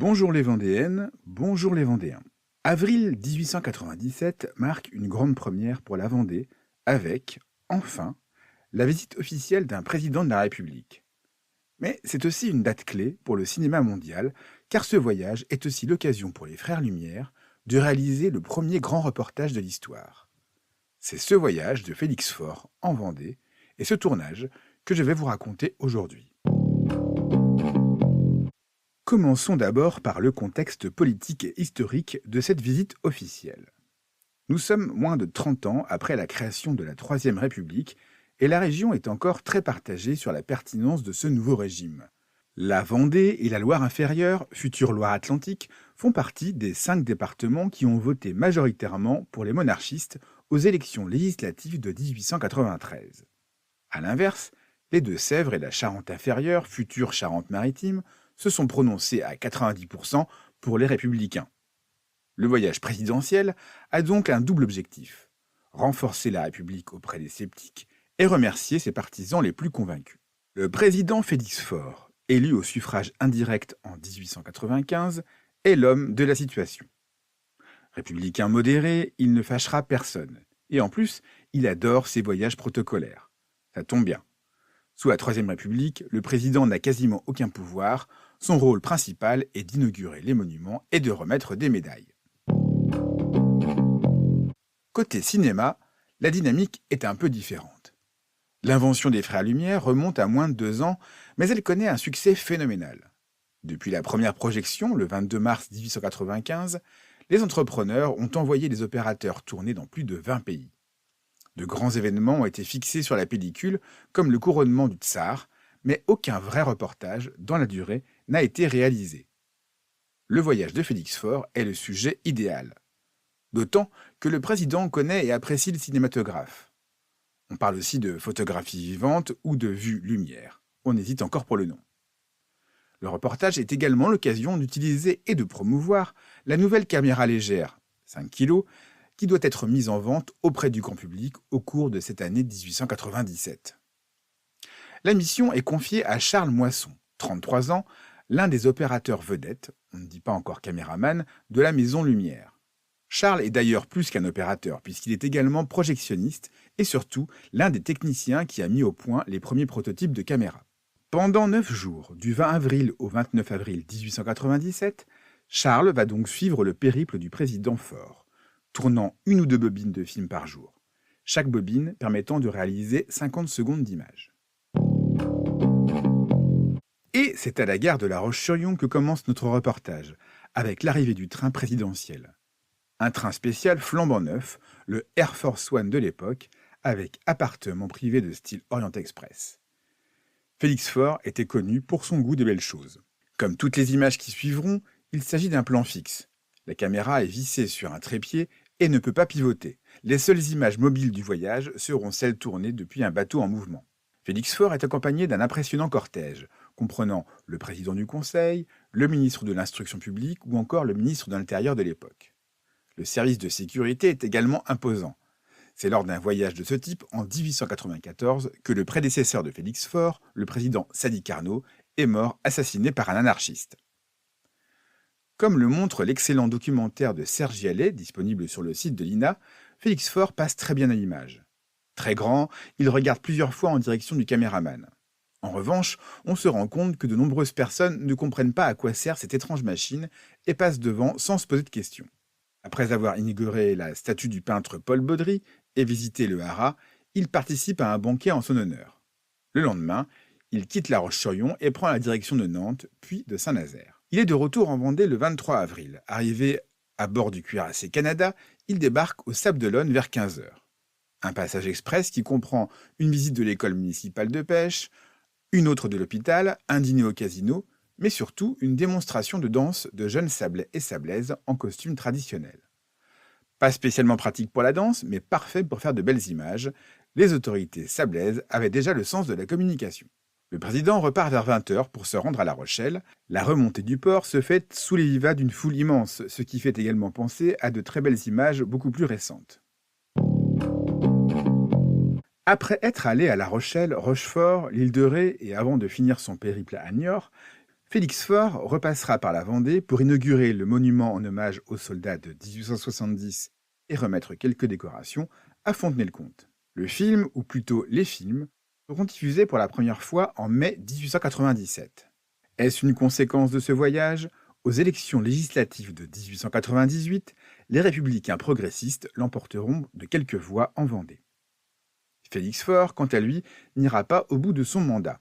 Bonjour les Vendéennes, bonjour les Vendéens. Avril 1897 marque une grande première pour la Vendée avec, enfin, la visite officielle d'un président de la République. Mais c'est aussi une date clé pour le cinéma mondial, car ce voyage est aussi l'occasion pour les Frères Lumière de réaliser le premier grand reportage de l'histoire. C'est ce voyage de Félix Faure en Vendée et ce tournage que je vais vous raconter aujourd'hui. Commençons d'abord par le contexte politique et historique de cette visite officielle. Nous sommes moins de 30 ans après la création de la Troisième République et la région est encore très partagée sur la pertinence de ce nouveau régime. La Vendée et la Loire-Inférieure, future Loire-Atlantique, font partie des 5 départements qui ont voté majoritairement pour les monarchistes aux élections législatives de 1893. A l'inverse, les Deux-Sèvres et la Charente-Inférieure, future Charente-Maritime, se sont prononcés à 90% pour les républicains. Le voyage présidentiel a donc un double objectif, renforcer la République auprès des sceptiques et remercier ses partisans les plus convaincus. Le président Félix Faure, élu au suffrage indirect en 1895, est l'homme de la situation. Républicain modéré, il ne fâchera personne. Et en plus, il adore ses voyages protocolaires. Ça tombe bien. Sous la Troisième République, le président n'a quasiment aucun pouvoir. Son rôle principal est d'inaugurer les monuments et de remettre des médailles. Côté cinéma, la dynamique est un peu différente. L'invention des Frères Lumière remonte à moins de 2 ans, mais elle connaît un succès phénoménal. Depuis la première projection, le 22 mars 1895, les entrepreneurs ont envoyé des opérateurs tourner dans plus de 20 pays. De grands événements ont été fixés sur la pellicule, comme le couronnement du tsar, mais aucun vrai reportage, dans la durée, n'a été réalisé. Le voyage de Félix Faure est le sujet idéal. D'autant que le président connaît et apprécie le cinématographe. On parle aussi de photographie vivante ou de vue lumière. On hésite encore pour le nom. Le reportage est également l'occasion d'utiliser et de promouvoir la nouvelle caméra légère, 5 kg, qui doit être mise en vente auprès du grand public au cours de cette année 1897. La mission est confiée à Charles Moisson, 33 ans, l'un des opérateurs vedettes, on ne dit pas encore caméraman, de la Maison Lumière. Charles est d'ailleurs plus qu'un opérateur, puisqu'il est également projectionniste et surtout l'un des techniciens qui a mis au point les premiers prototypes de caméras. Pendant 9 jours, du 20 avril au 29 avril 1897, Charles va donc suivre le périple du président Faure, tournant 1 ou 2 bobines de film par jour, chaque bobine permettant de réaliser 50 secondes d'image. Et c'est à la gare de La Roche-sur-Yon que commence notre reportage, avec l'arrivée du train présidentiel. Un train spécial flambant neuf, le Air Force One de l'époque, avec appartement privé de style Orient Express. Félix Faure était connu pour son goût des belles choses. Comme toutes les images qui suivront, il s'agit d'un plan fixe. La caméra est vissée sur un trépied et ne peut pas pivoter. Les seules images mobiles du voyage seront celles tournées depuis un bateau en mouvement. Félix Faure est accompagné d'un impressionnant cortège, comprenant le président du Conseil, le ministre de l'Instruction publique ou encore le ministre de l'Intérieur de l'époque. Le service de sécurité est également imposant. C'est lors d'un voyage de ce type, en 1894, que le prédécesseur de Félix Faure, le président Sadi Carnot, est mort assassiné par un anarchiste. Comme le montre l'excellent documentaire de Serge Gialet, disponible sur le site de l'INA, Félix Faure passe très bien à l'image. Très grand, il regarde plusieurs fois en direction du caméraman. En revanche, on se rend compte que de nombreuses personnes ne comprennent pas à quoi sert cette étrange machine et passent devant sans se poser de questions. Après avoir inauguré la statue du peintre Paul Baudry et visité le haras, il participe à un banquet en son honneur. Le lendemain, il quitte La Roche-sur-Yon et prend la direction de Nantes, puis de Saint-Nazaire. Il est de retour en Vendée le 23 avril. Arrivé à bord du Cuirassé Canada, il débarque au Sables-d'Olonne vers 15 h. Un passage express qui comprend une visite de l'école municipale de pêche, une autre de l'hôpital, un dîner au casino, mais surtout une démonstration de danse de jeunes sablais et sablaises en costume traditionnel. Pas spécialement pratique pour la danse, mais parfait pour faire de belles images, les autorités sablaises avaient déjà le sens de la communication. Le président repart vers 20 h pour se rendre à La Rochelle. La remontée du port se fait sous les vivas d'une foule immense, ce qui fait également penser à de très belles images beaucoup plus récentes. Après être allé à La Rochelle, Rochefort, l'île de Ré et avant de finir son périple à Niort, Félix Faure repassera par la Vendée pour inaugurer le monument en hommage aux soldats de 1870 et remettre quelques décorations à Fontenay-le-Comte. Le film, ou plutôt les films, seront diffusés pour la première fois en mai 1897. Est-ce une conséquence de ce voyage? Aux élections législatives de 1898, les républicains progressistes l'emporteront de quelques voix en Vendée. Félix Faure, quant à lui, n'ira pas au bout de son mandat.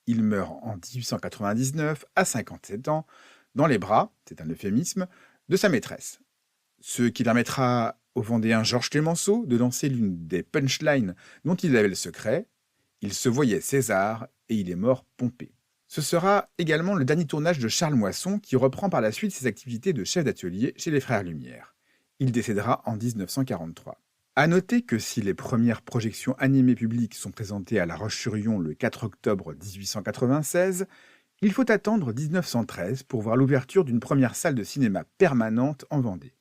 Il meurt en 1899 à 57 ans, dans les bras, c'est un euphémisme, de sa maîtresse. Ce qui permettra au Vendéen Georges Clemenceau de lancer l'une des punchlines dont il avait le secret. Il se voyait César et il est mort Pompée. Ce sera également le dernier tournage de Charles Moisson qui reprend par la suite ses activités de chef d'atelier chez les Frères Lumière. Il décédera en 1943. À noter que si les premières projections animées publiques sont présentées à La Roche-sur-Yon le 4 octobre 1896, il faut attendre 1913 pour voir l'ouverture d'une première salle de cinéma permanente en Vendée.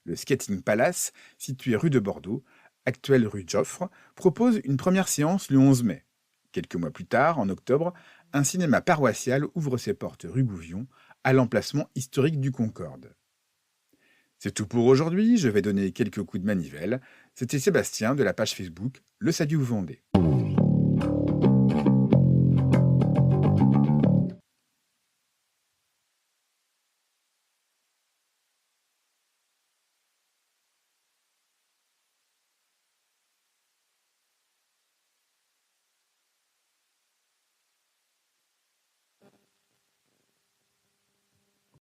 Le Skating Palace, situé rue de Bordeaux, actuelle rue Joffre, propose une première séance le 11 mai. Quelques mois plus tard, en octobre, un cinéma paroissial ouvre ses portes rue Gouvion, à l'emplacement historique du Concorde. C'est tout pour aujourd'hui, je vais donner quelques coups de manivelle. C'était Sébastien de la page Facebook Le Sadiou Vendée.